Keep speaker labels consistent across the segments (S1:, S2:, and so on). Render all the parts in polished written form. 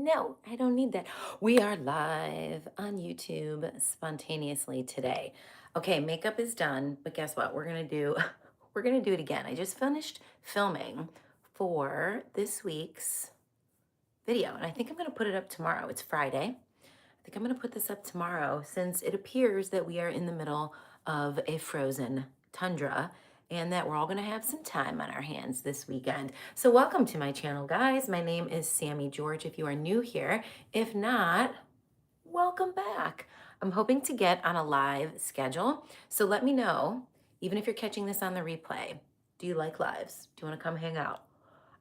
S1: No, I don't need that. We are live on YouTube spontaneously today. Okay, makeup is done, but guess what? We're gonna do we're gonna do it again. I just finished filming for this week's video, and I think I'm gonna put it up tomorrow. It's Friday. I think I'm gonna put this up tomorrow since it appears that we are in the middle of a frozen tundra and that we're all gonna have some time on our hands this weekend. So welcome to my channel, guys. My name is Sammy George if you are new here. If not, welcome back. I'm hoping to get on a live schedule. So let me know, even if you're catching this on the replay, do you like lives? Do you wanna come hang out?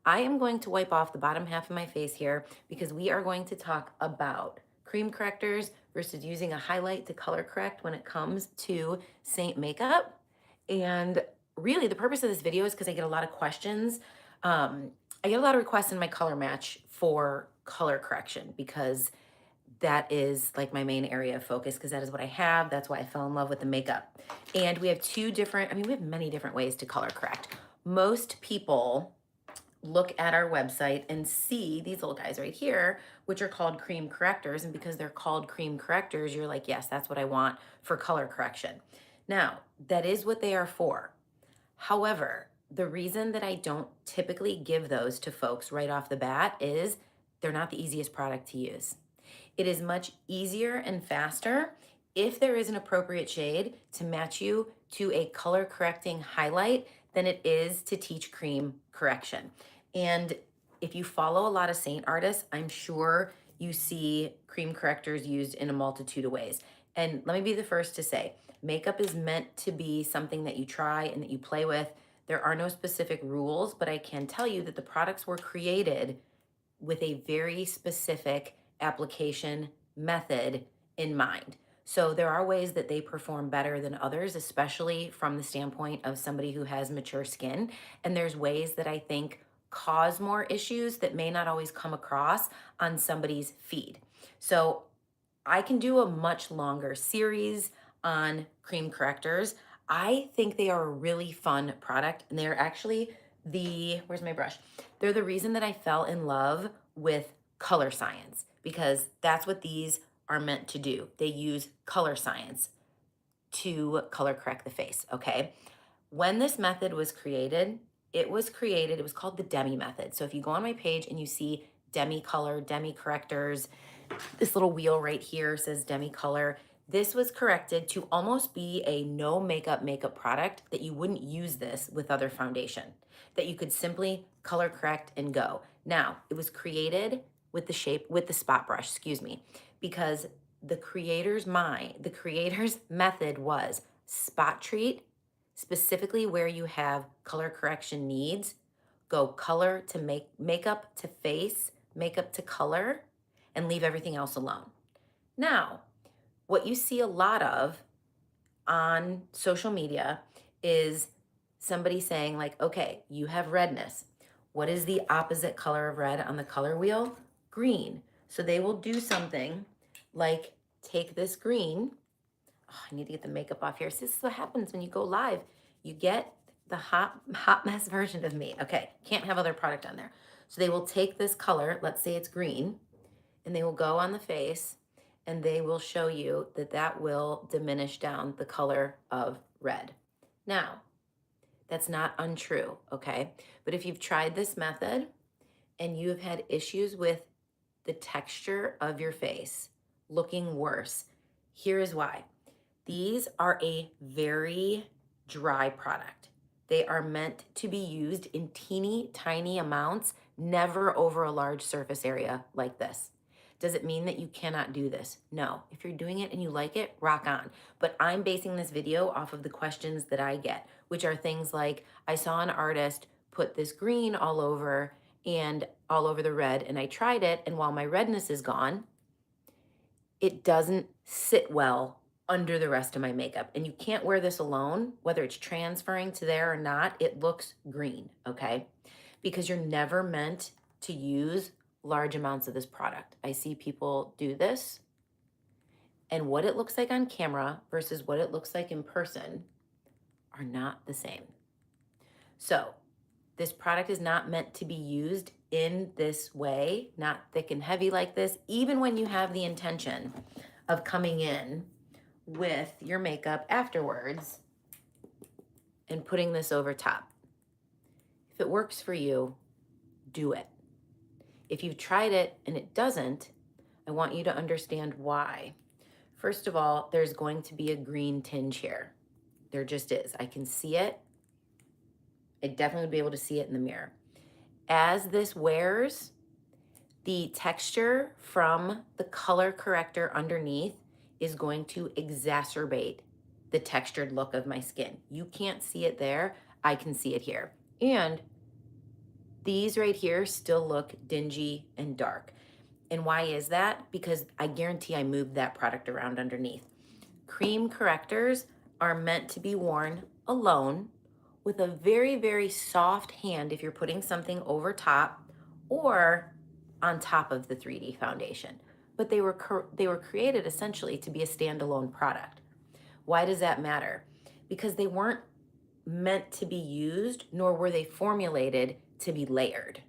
S1: I am going to wipe off the bottom half of my face here because we are going to talk about cream correctors versus using a highlight to color correct when it comes to Seint makeup. And really the purpose of this video is because I get a lot of questions. I get a lot of requests in my color match for color correction because that is like my main area of focus because that is what I have. That's why I fell in love with the makeup. And we have we have many different ways to color correct. Most people look at our website and see these little guys right here, which are called cream correctors. And because they're called cream correctors, you're like, yes, that's what I want for color correction. Now, that is what they are for. However, the reason that I don't typically give those to folks right off the bat is they're not the easiest product to use. It is much easier and faster if there is an appropriate shade to match you to a color correcting highlight than it is to teach cream correction. And if you follow a lot of Seint artists, I'm sure you see cream correctors used in a multitude of ways. And let me be the first to say, makeup is meant to be something that you try and that you play with. There are no specific rules, but I can tell you that the products were created with a very specific application method in mind. So there are ways that they perform better than others, especially from the standpoint of somebody who has mature skin. And there's ways that I think cause more issues that may not always come across on somebody's feed. So I can do a much longer series on cream correctors. I think they are a really fun product, and they're actually where's my brush? They're the reason that I fell in love with color science because that's what these are meant to do. They use color science to color correct the face, okay? When this method was created, it was called the Demi method. So if you go on my page and you see Demi color, Demi correctors, this little wheel right here says Demi color. This was corrected to almost be a no makeup product that you wouldn't use this with other foundation, that you could simply color correct and go. Now, it was created with the spot brush, excuse me, because the creator's method was spot treat, specifically where you have color correction needs, go color to makeup to face, makeup to color, and leave everything else alone. Now, what you see a lot of on social media is somebody saying like, okay, you have redness. What is the opposite color of red on the color wheel? Green. So they will do something like take this green. Oh, I need to get the makeup off here. So this is what happens when you go live. You get the hot mess version of me. Okay, can't have other product on there. So they will take this color, let's say it's green, and they will go on the face and they will show you that that will diminish down the color of red. Now, that's not untrue, okay? But if you've tried this method and you have had issues with the texture of your face looking worse, here is why. These are a very dry product. They are meant to be used in teeny tiny amounts, never over a large surface area like this. Does it mean that you cannot do this? No. If you're doing it and you like it, rock on. But I'm basing this video off of the questions that I get, which are things like, I saw an artist put this green all over and all over the red, and I tried it, and while my redness is gone, it doesn't sit well under the rest of my makeup. And you can't wear this alone, whether it's transferring to there or not, it looks green, okay? Because you're never meant to use large amounts of this product. I see people do this, and what it looks like on camera versus what it looks like in person are not the same. So this product is not meant to be used in this way, not thick and heavy like this, even when you have the intention of coming in with your makeup afterwards and putting this over top. If it works for you, do it. If you've tried it and it doesn't, I want you to understand why. First of all, there's going to be a green tinge here. There just is. I can see it. I definitely would be able to see it in the mirror. As this wears, the texture from the color corrector underneath is going to exacerbate the textured look of my skin. You can't see it there. I can see it here. And these right here still look dingy and dark. And why is that? Because I guarantee I moved that product around underneath. Cream correctors are meant to be worn alone with a very, very soft hand if you're putting something over top or on top of the 3D foundation. But they were created essentially to be a standalone product. Why does that matter? Because they weren't meant to be used, nor were they formulated to be layered.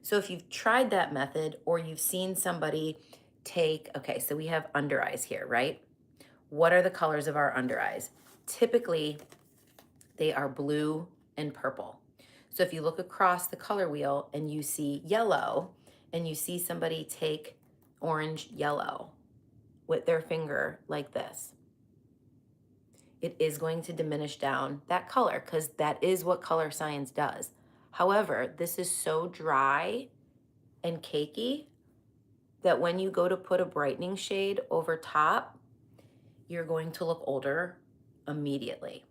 S1: So if you've tried that method or you've seen somebody take, okay, so we have under eyes here, right? What are the colors of our under eyes? Typically, they are blue and purple. So if you look across the color wheel and you see yellow and you see somebody take orange yellow with their finger like this, it is going to diminish down that color because that is what color science does. However, this is so dry and cakey that when you go to put a brightening shade over top, you're going to look older immediately.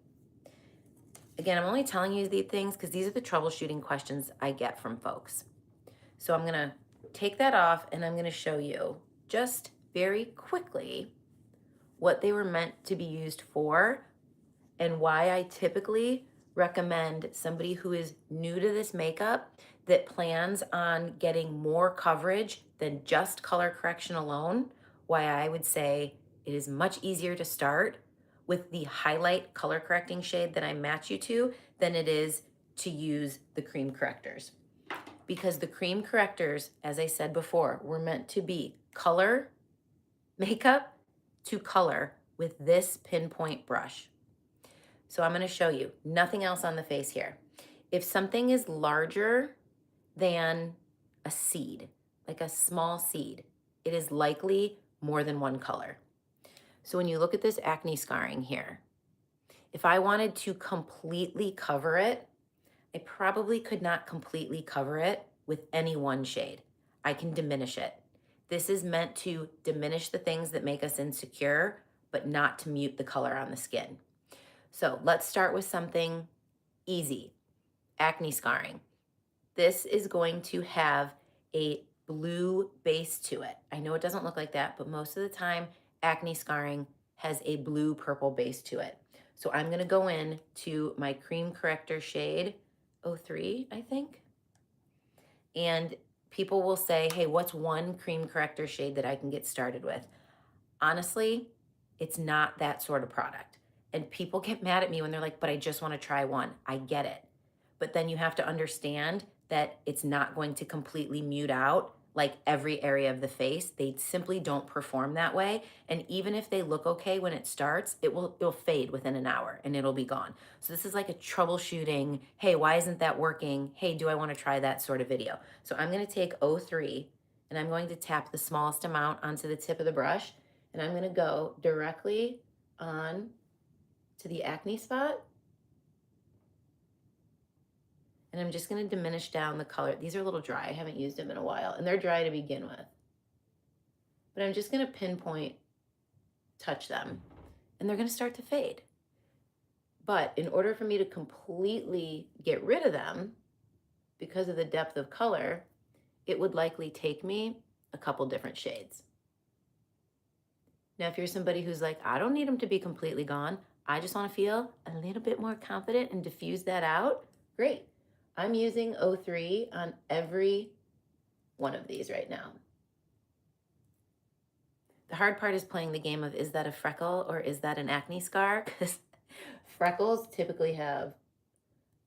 S1: Again, I'm only telling you these things because these are the troubleshooting questions I get from folks. So I'm gonna take that off and I'm gonna show you just very quickly what they were meant to be used for and why I typically recommend somebody who is new to this makeup that plans on getting more coverage than just color correction alone, why I would say it is much easier to start with the highlight color correcting shade that I match you to than it is to use the cream correctors. Because the cream correctors, as I said before, were meant to be color makeup to color with this pinpoint brush. So I'm going to show you nothing else on the face here. If something is larger than a seed, like a small seed, it is likely more than one color. So when you look at this acne scarring here, if I wanted to completely cover it, I probably could not completely cover it with any one shade. I can diminish it. This is meant to diminish the things that make us insecure, but not to mute the color on the skin. So let's start with something easy, acne scarring. This is going to have a blue base to it. I know it doesn't look like that, but most of the time, acne scarring has a blue purple base to it. So I'm gonna go in to my cream corrector shade 03, I think. And people will say, hey, what's one cream corrector shade that I can get started with? Honestly, it's not that sort of product. And people get mad at me when they're like, but I just want to try one. I get it. But then you have to understand that it's not going to completely mute out like every area of the face. They simply don't perform that way. And even if they look okay when it starts, it'll fade within an hour and it'll be gone. So this is like a troubleshooting, hey, why isn't that working? Hey, do I want to try that sort of video? So I'm going to take 03 and I'm going to tap the smallest amount onto the tip of the brush. And I'm going to go directly on to the acne spot. And I'm just going to diminish down the color. These are a little dry. I haven't used them in a while. And they're dry to begin with. But I'm just going to pinpoint touch them. And they're going to start to fade. But in order for me to completely get rid of them, because of the depth of color, it would likely take me a couple different shades. Now, if you're somebody who's like, I don't need them to be completely gone, I just want to feel a little bit more confident and diffuse that out, great. I'm using 03 on every one of these right now. The hard part is playing the game of, is that a freckle or is that an acne scar? Because freckles typically have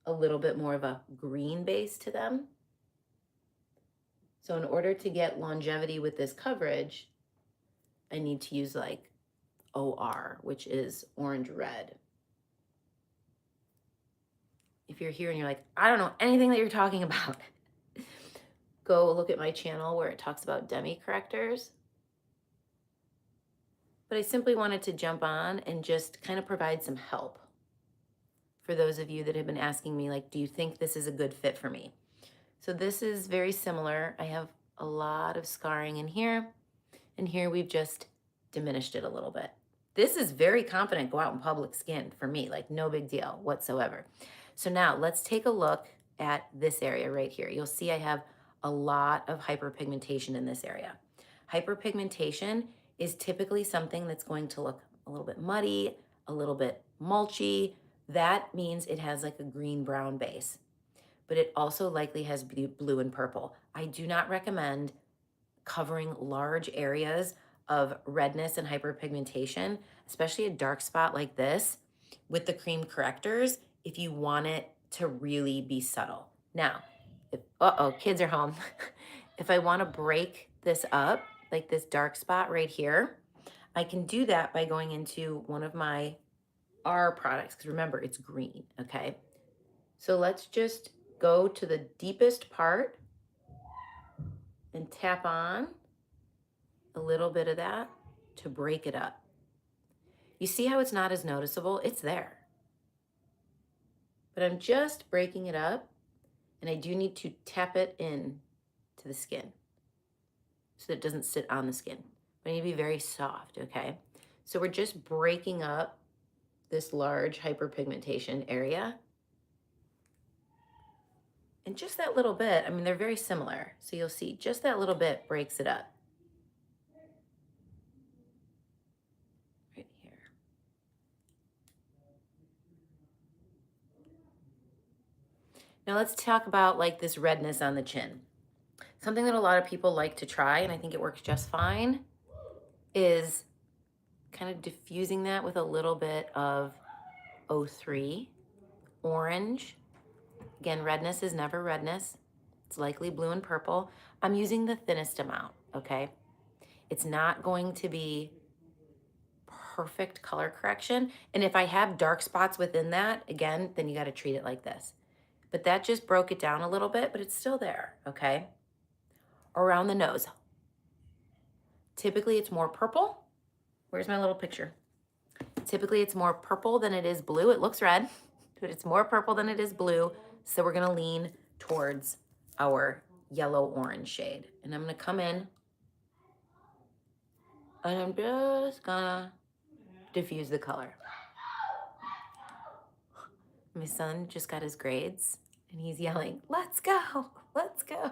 S1: a little bit more of a green base to them. So in order to get longevity with this coverage, I need to use like OR, which is orange red. If you're here and you're like, I don't know anything that you're talking about, go look at my channel where it talks about demi correctors. But I simply wanted to jump on and just kind of provide some help for those of you that have been asking me, like, do you think this is a good fit for me? So this is very similar. I have a lot of scarring in here, and here we've just diminished it a little bit. This is very confident go out in public skin for me, like no big deal whatsoever. So now let's take a look at this area right here. You'll see I have a lot of hyperpigmentation in this area. Hyperpigmentation is typically something that's going to look a little bit muddy, a little bit mulchy. That means it has like a green-brown base, but it also likely has blue and purple. I do not recommend covering large areas of redness and hyperpigmentation, especially a dark spot like this with the cream correctors if you want it to really be subtle. Now, if, kids are home. If I want to break this up, like this dark spot right here, I can do that by going into one of my R products, because remember, it's green, okay? So let's just go to the deepest part and tap on a little bit of that to break it up. You see how it's not as noticeable? It's there. But I'm just breaking it up, and I do need to tap it in to the skin so that it doesn't sit on the skin. But I need to be very soft, okay? So we're just breaking up this large hyperpigmentation area. And just that little bit, I mean, they're very similar. So you'll see just that little bit breaks it up. Right here. Now let's talk about like this redness on the chin. Something that a lot of people like to try, and I think it works just fine, is kind of diffusing that with a little bit of O3, orange. Again, redness is never redness. It's likely blue and purple. I'm using the thinnest amount, okay? It's not going to be perfect color correction. And if I have dark spots within that, again, then you got to treat it like this. But that just broke it down a little bit, but it's still there, okay? Around the nose. Typically, it's more purple. Where's my little picture? Typically, it's more purple than it is blue. It looks red, but it's more purple than it is blue. So we're gonna lean towards our yellow-orange shade. And I'm gonna come in and I'm just gonna diffuse the color. My son just got his grades and he's yelling, let's go, let's go.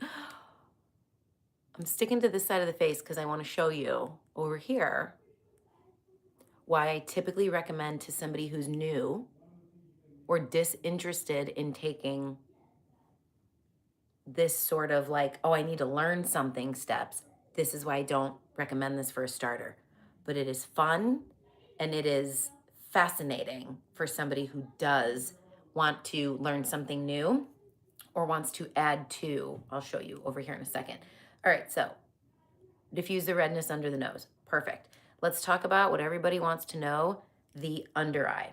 S1: I'm sticking to this side of the face because I want to show you over here why I typically recommend to somebody who's new or disinterested in taking this sort of like, oh, I need to learn something steps. This is why I don't recommend this for a starter. But it is fun and it is fascinating for somebody who does want to learn something new or wants to add to. I'll show you over here in a second. All right, so diffuse the redness under the nose. Perfect. Let's talk about what everybody wants to know, the under eye.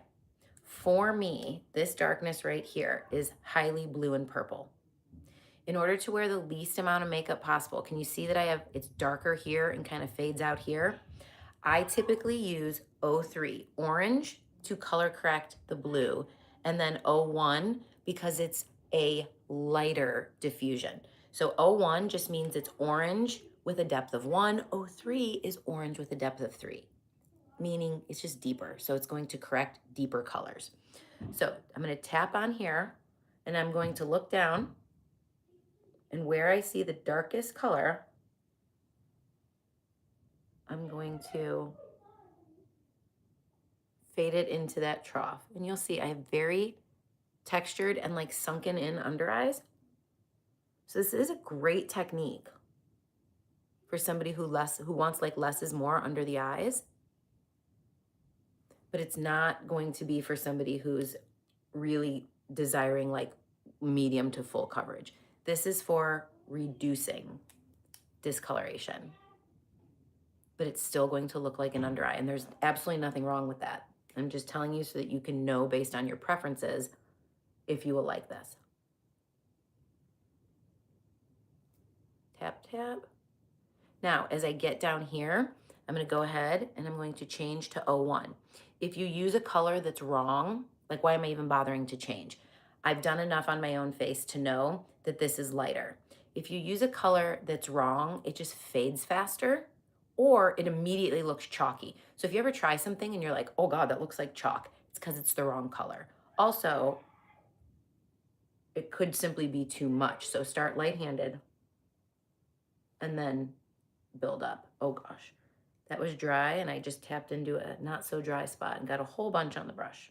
S1: For me, this darkness right here is highly blue and purple. In order to wear the least amount of makeup possible, can you see that it's darker here and kind of fades out here? I typically use O3, orange, to color correct the blue, and then O1 because it's a lighter diffusion. So O1 just means it's orange with a depth of 1. O3 is orange with a depth of 3, meaning it's just deeper. So it's going to correct deeper colors. So I'm going to tap on here and I'm going to look down, and where I see the darkest color, I'm going to fade it into that trough. And you'll see I have very textured and like sunken in under eyes. So this is a great technique for somebody who wants like less is more under the eyes. But it's not going to be for somebody who's really desiring like medium to full coverage. This is for reducing discoloration. But it's still going to look like an under eye. And there's absolutely nothing wrong with that. I'm just telling you so that you can know based on your preferences if you will like this. Tap, tap. Now, as I get down here, I'm going to go ahead and I'm going to change to 01. If you use a color that's wrong, like why am I even bothering to change? I've done enough on my own face to know that this is lighter. If you use a color that's wrong, it just fades faster or it immediately looks chalky. So if you ever try something and you're like, oh God, that looks like chalk, it's because it's the wrong color. Also, it could simply be too much. So start light-handed and then build up. Oh gosh, that was dry and I just tapped into a not so dry spot and got a whole bunch on the brush.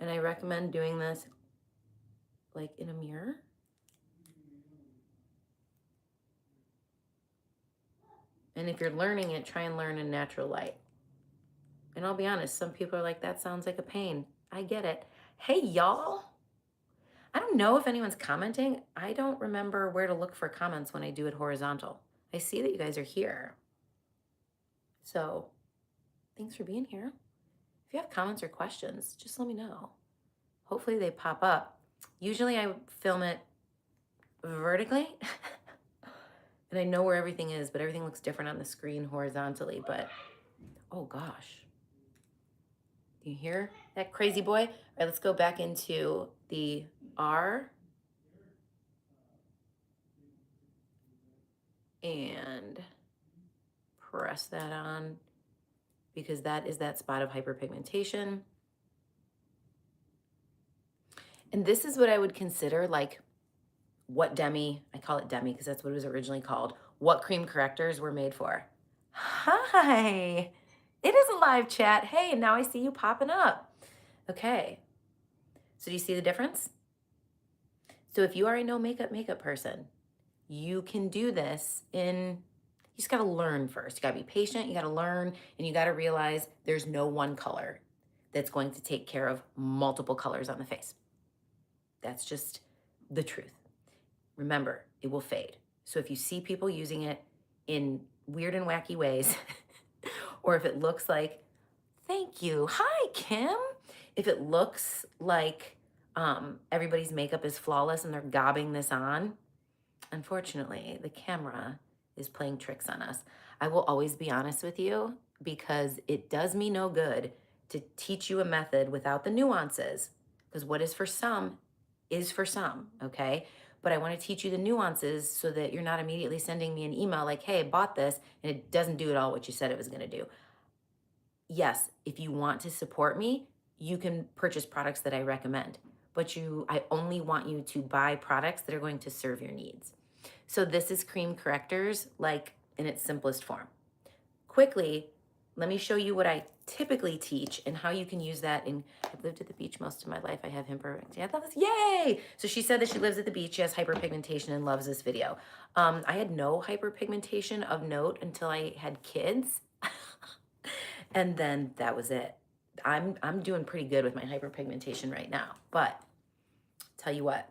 S1: And I recommend doing this like in a mirror. And if you're learning it, try and learn in natural light. And I'll be honest, some people are like, that sounds like a pain. I get it. Hey, y'all. I don't know if anyone's commenting. I don't remember where to look for comments when I do it horizontal. I see that you guys are here. So thanks for being here. If you have comments or questions, just let me know. Hopefully they pop up. Usually I film it vertically and I know where everything is, but everything looks different on the screen horizontally. But oh gosh, do you hear that crazy boy? All right, let's go back into the R and press that on because that is that spot of hyperpigmentation. And this is what I would consider like what demi, I call it demi because that's what it was originally called, what cream correctors were made for. Hi, it is a live chat. Hey, now I see you popping up. Okay, so do you see the difference? So if you are a no makeup person, you can do this you just gotta learn first. You gotta be patient, you gotta learn, and you gotta realize there's no one color that's going to take care of multiple colors on the face. That's just the truth. Remember, it will fade. So if you see people using it in weird and wacky ways, or if it looks like, thank you, hi, Kim. If it looks like everybody's makeup is flawless and they're gobbing this on, unfortunately, the camera is playing tricks on us. I will always be honest with you because it does me no good to teach you a method without the nuances, because what is for some is for some, okay? But I want to teach you the nuances so that you're not immediately sending me an email like, hey, I bought this, and it doesn't do at all what you said it was going to do. Yes, if you want to support me, you can purchase products that I recommend, but I only want you to buy products that are going to serve your needs. So this is Cream Correctors, like in its simplest form. Quickly, let me show you what I typically teach and how you can use that I've lived at the beach most of my life. I have hyperpigmentation. I thought this, yay! So she said that she lives at the beach, she has hyperpigmentation and loves this video. I had no hyperpigmentation of note until I had kids. And then that was it. I'm doing pretty good with my hyperpigmentation right now, but tell you what,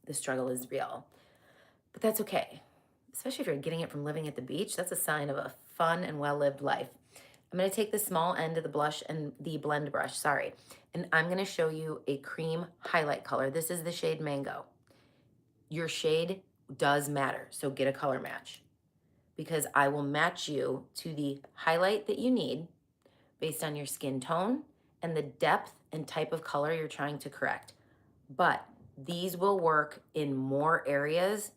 S1: the struggle is real. But that's okay. Especially if you're getting it from living at the beach, that's a sign of a fun and well-lived life. I'm going to take the small end of the blush and the blend brush, sorry, and I'm going to show you a cream highlight color. This is the shade Mango. Your shade does matter, so get a color match because I will match you to the highlight that you need based on your skin tone and the depth and type of color you're trying to correct. But these will work in more areas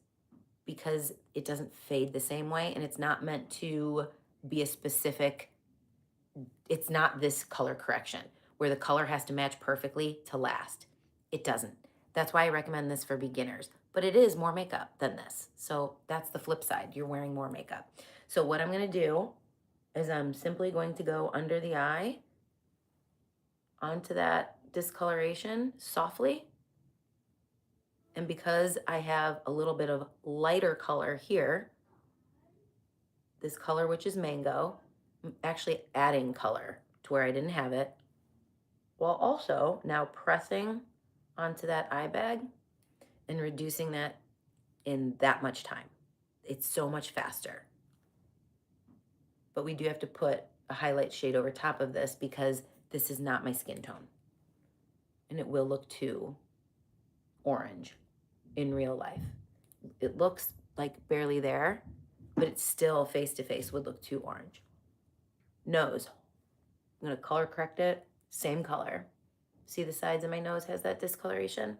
S1: because it doesn't fade the same way and it's not meant to be a specific, it's not this color correction where the color has to match perfectly to last. It doesn't. That's why I recommend this for beginners, but it is more makeup than this. So that's the flip side. You're wearing more makeup. So what I'm gonna do is I'm simply going to go under the eye onto that discoloration softly. And because I have a little bit of lighter color here, this color, which is Mango, I'm actually adding color to where I didn't have it, while also now pressing onto that eye bag and reducing that in that much time. It's so much faster. But we do have to put a highlight shade over top of this because this is not my skin tone. And it will look too orange in real life. It looks like barely there, but it's still face to face would look too orange. Nose. I'm gonna color correct it, same color. See the sides of my nose has that discoloration?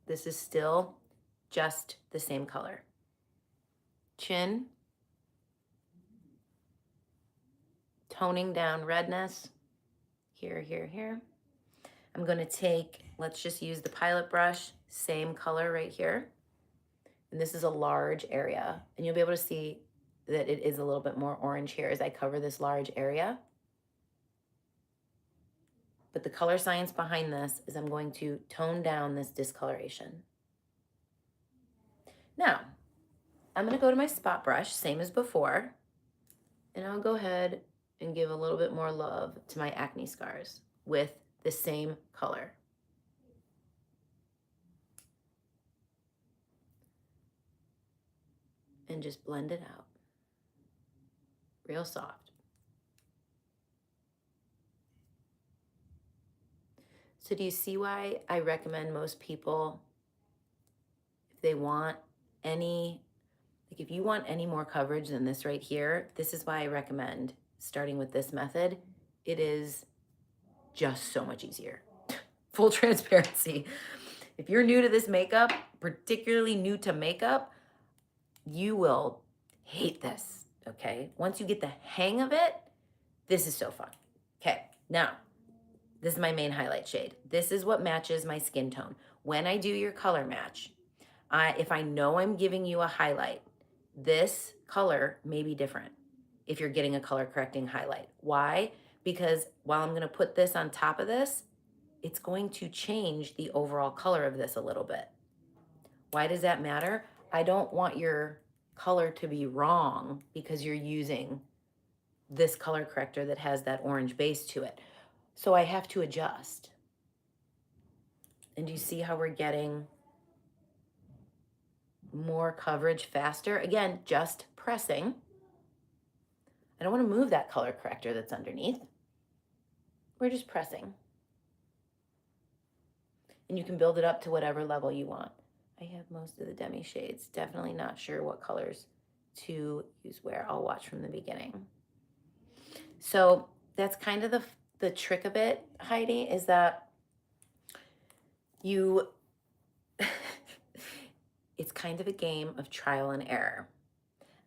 S1: This is still just the same color. Chin. Toning down redness. Here, here, here. I'm gonna take, let's just use the Pilot brush, same color right here. And this is a large area. And you'll be able to see that it is a little bit more orange here as I cover this large area. But the color science behind this is I'm going to tone down this discoloration. Now, I'm gonna go to my spot brush, same as before, and I'll go ahead and give a little bit more love to my acne scars with the same color. And just blend it out. Real soft. So do you see why I recommend most people, if they want any, like if you want any more coverage than this right here, this is why I recommend starting with this method. It is just so much easier. Full transparency. If you're new to this makeup, particularly new to makeup, you will hate this, okay? Once you get the hang of it, this is so fun. Okay, now, this is my main highlight shade. This is what matches my skin tone. When I do your color match, if I know I'm giving you a highlight, this color may be different if you're getting a color correcting highlight. Why? Because while I'm gonna put this on top of this, it's going to change the overall color of this a little bit. Why does that matter? I don't want your color to be wrong because you're using this color corrector that has that orange base to it. So I have to adjust. And do you see how we're getting more coverage faster? Again, just pressing. I don't want to move that color corrector that's underneath. We're just pressing. And you can build it up to whatever level you want. I have most of the demi shades. Definitely not sure what colors to use where. I'll watch from the beginning. So that's kind of the trick of it, Heidi, is that you, it's kind of a game of trial and error.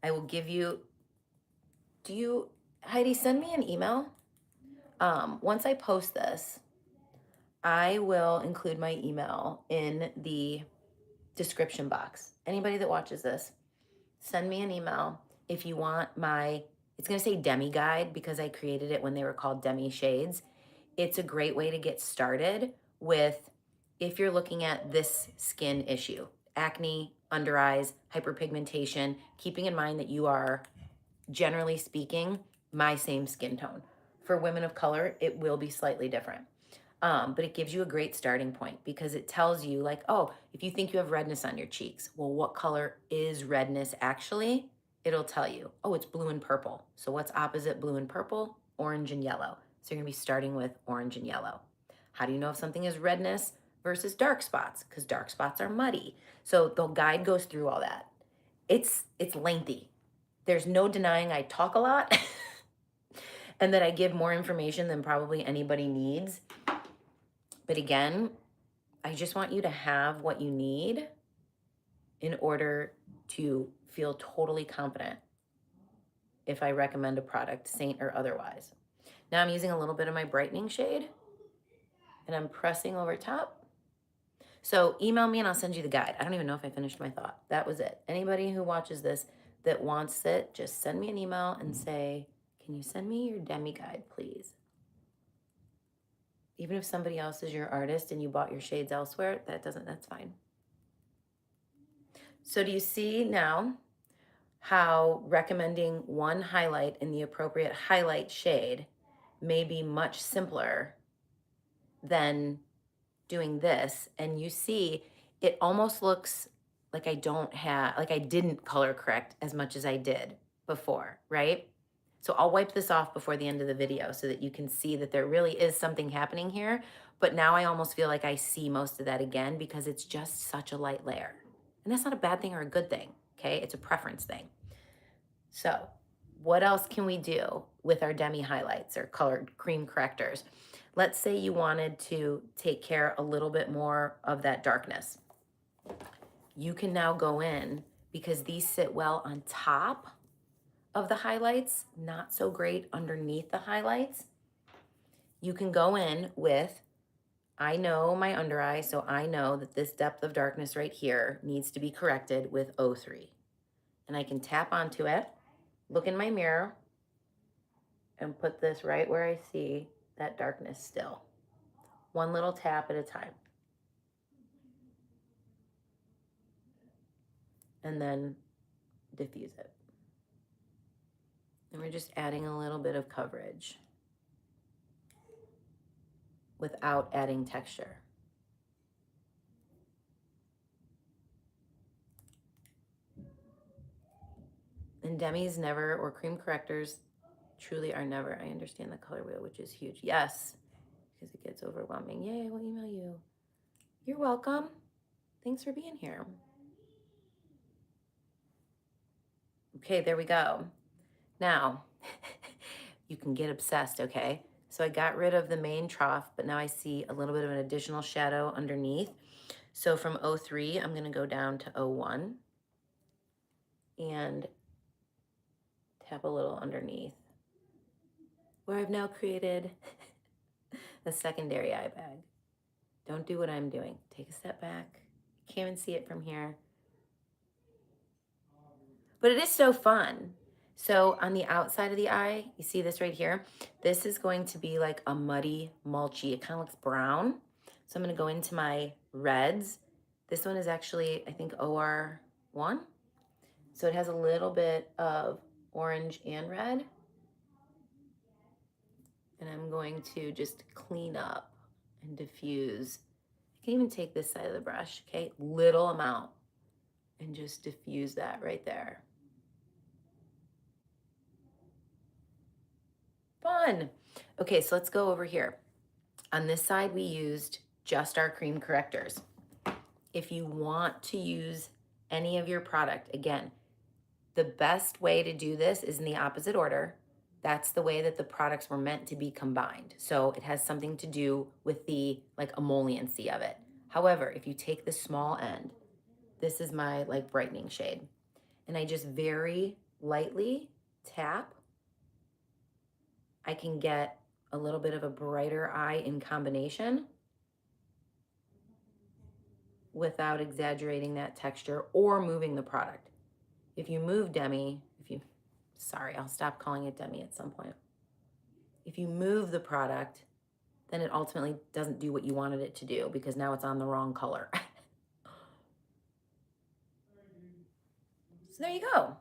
S1: I will give you, Heidi, send me an email. Once I post this, I will include my email in the description box. Anybody that watches this, send me an email if you want my, it's gonna say Demi Guide because I created it when they were called Demi Shades. It's a great way to get started with, if you're looking at this skin issue, acne, under eyes, hyperpigmentation, keeping in mind that you are, generally speaking, my same skin tone. For women of color, it will be slightly different. But it gives you a great starting point because it tells you like, oh, if you think you have redness on your cheeks, well, what color is redness actually? It'll tell you, oh, it's blue and purple. So what's opposite blue and purple? Orange and yellow. So you're gonna be starting with orange and yellow. How do you know if something is redness versus dark spots? Because dark spots are muddy. So the guide goes through all that. It's lengthy. There's no denying I talk a lot and that I give more information than probably anybody needs. But again, I just want you to have what you need in order to feel totally confident if I recommend a product, Seint or otherwise. Now I'm using a little bit of my brightening shade and I'm pressing over top. So email me and I'll send you the guide. I don't even know if I finished my thought. That was it. Anybody who watches this that wants it, just send me an email and say, can you send me your Demi Guide, please? Even if somebody else is your artist and you bought your shades elsewhere, that's fine. So do you see now how recommending one highlight in the appropriate highlight shade may be much simpler than doing this. And you see, it almost looks like like I didn't color correct as much as I did before, right? So I'll wipe this off before the end of the video so that you can see that there really is something happening here. But now I almost feel like I see most of that again because it's just such a light layer. And that's not a bad thing or a good thing, okay? It's a preference thing. So what else can we do with our demi highlights or colored cream correctors? Let's say you wanted to take care a little bit more of that darkness. You can now go in, because these sit well on top of the highlights, not so great underneath the highlights. You can go in with, I know my under eye, so I know that this depth of darkness right here needs to be corrected with 03. And I can tap onto it, look in my mirror, and put this right where I see that darkness still. One little tap at a time. And then diffuse it. And we're just adding a little bit of coverage without adding texture. And demis never, or cream correctors truly are never, I understand the color wheel, which is huge. Yes, because it gets overwhelming. Yay, we'll email you. You're welcome. Thanks for being here. Okay, there we go. Now, you can get obsessed, okay? So I got rid of the main trough, but now I see a little bit of an additional shadow underneath. So from 03, I'm gonna go down to 01 and tap a little underneath, where I've now created a secondary eye bag. Don't do what I'm doing. Take a step back. You can't even see it from here. But it is so fun. So on the outside of the eye, you see this right here? This is going to be like a muddy, mulchy. It kind of looks brown. So I'm going to go into my reds. This one is actually, I think, OR1. So it has a little bit of orange and red. And I'm going to just clean up and diffuse. I can even take this side of the brush, okay? Little amount. And just diffuse that right there. Fun. Okay, so let's go over here. On this side, we used just our cream correctors. If you want to use any of your product, again, the best way to do this is in the opposite order. That's the way that the products were meant to be combined. So it has something to do with the like emolliency of it. However, if you take the small end, this is my like brightening shade, and I just very lightly tap, I can get a little bit of a brighter eye in combination without exaggerating that texture or moving the product. If you move demi, sorry, I'll stop calling it demi at some point. If you move the product, then it ultimately doesn't do what you wanted it to do because now it's on the wrong color. So there you go.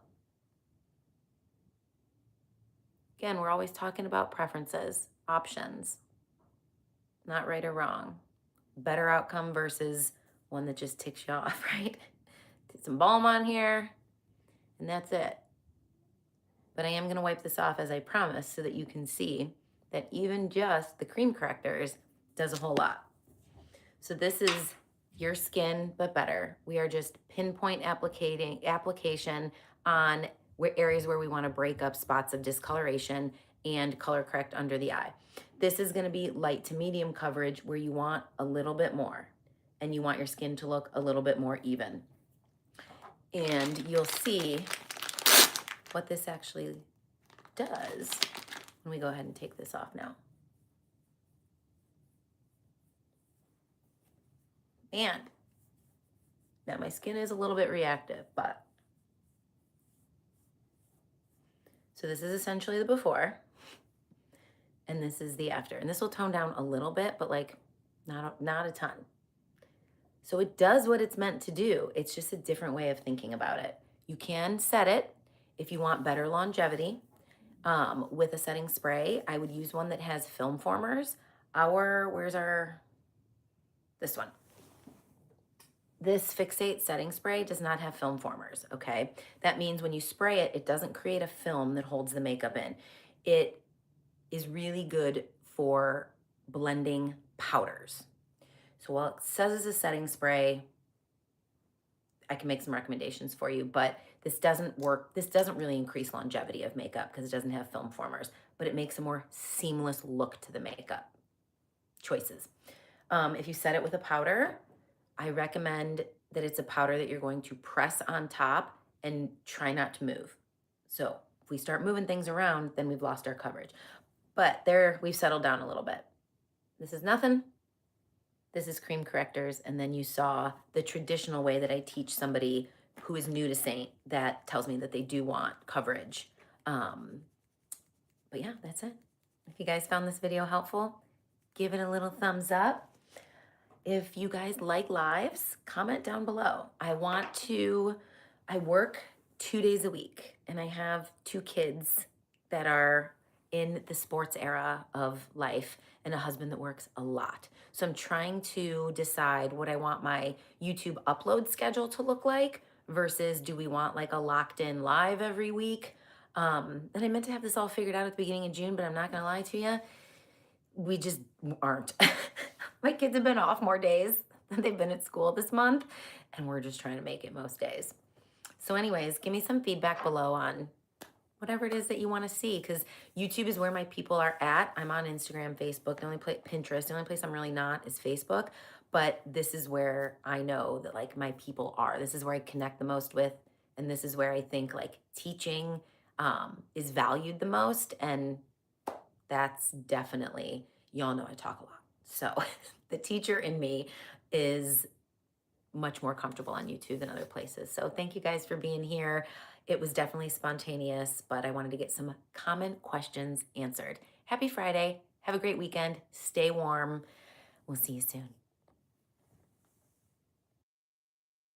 S1: Again, we're always talking about preferences, options, not right or wrong. Better outcome versus one that just ticks you off, right? Put some balm on here, and that's it. But I am going to wipe this off as I promised so that you can see that even just the cream correctors does a whole lot. So this is your skin, but better. We are just pinpoint application on areas where we want to break up spots of discoloration and color correct under the eye. This is going to be light to medium coverage where you want a little bit more and you want your skin to look a little bit more even. And you'll see what this actually does when we go ahead and take this off now. And now my skin is a little bit reactive, but so this is essentially the before and this is the after. And this will tone down a little bit, but like not a ton. So it does what it's meant to do. It's just a different way of thinking about it. You can set it if you want better longevity with a setting spray. I would use one that has film formers. Where's our, this one. This Fixate setting spray does not have film formers, okay? That means when you spray it, it doesn't create a film that holds the makeup in. It is really good for blending powders. So while it says it's a setting spray, I can make some recommendations for you, but this doesn't work. This doesn't really increase longevity of makeup because it doesn't have film formers, but it makes a more seamless look to the makeup. Choices. If you set it with a powder, I recommend that it's a powder that you're going to press on top and try not to move. So if we start moving things around, then we've lost our coverage. But there, we've settled down a little bit. This is nothing. This is Cream Correctors. And then you saw the traditional way that I teach somebody who is new to Seint that tells me that they do want coverage. But yeah, that's it. If you guys found this video helpful, give it a little thumbs up. If you guys like lives, comment down below. I work 2 days a week and I have 2 kids that are in the sports era of life and a husband that works a lot. So I'm trying to decide what I want my YouTube upload schedule to look like versus do we want like a locked in live every week? And I meant to have this all figured out at the beginning of June, but I'm not gonna lie to you, we just aren't. My kids have been off more days than they've been at school this month, and we're just trying to make it most days. So anyways, give me some feedback below on whatever it is that you want to see, because YouTube is where my people are at. I'm on Instagram, Facebook, the only place, Pinterest. The only place I'm really not is Facebook, but this is where I know that like my people are. This is where I connect the most with, and this is where I think like teaching is valued the most, and that's definitely, y'all know I talk a lot. So the teacher in me is much more comfortable on YouTube than other places. So thank you guys for being here. It was definitely spontaneous, but I wanted to get some common questions answered. Happy Friday. Have a great weekend. Stay warm. We'll see you soon.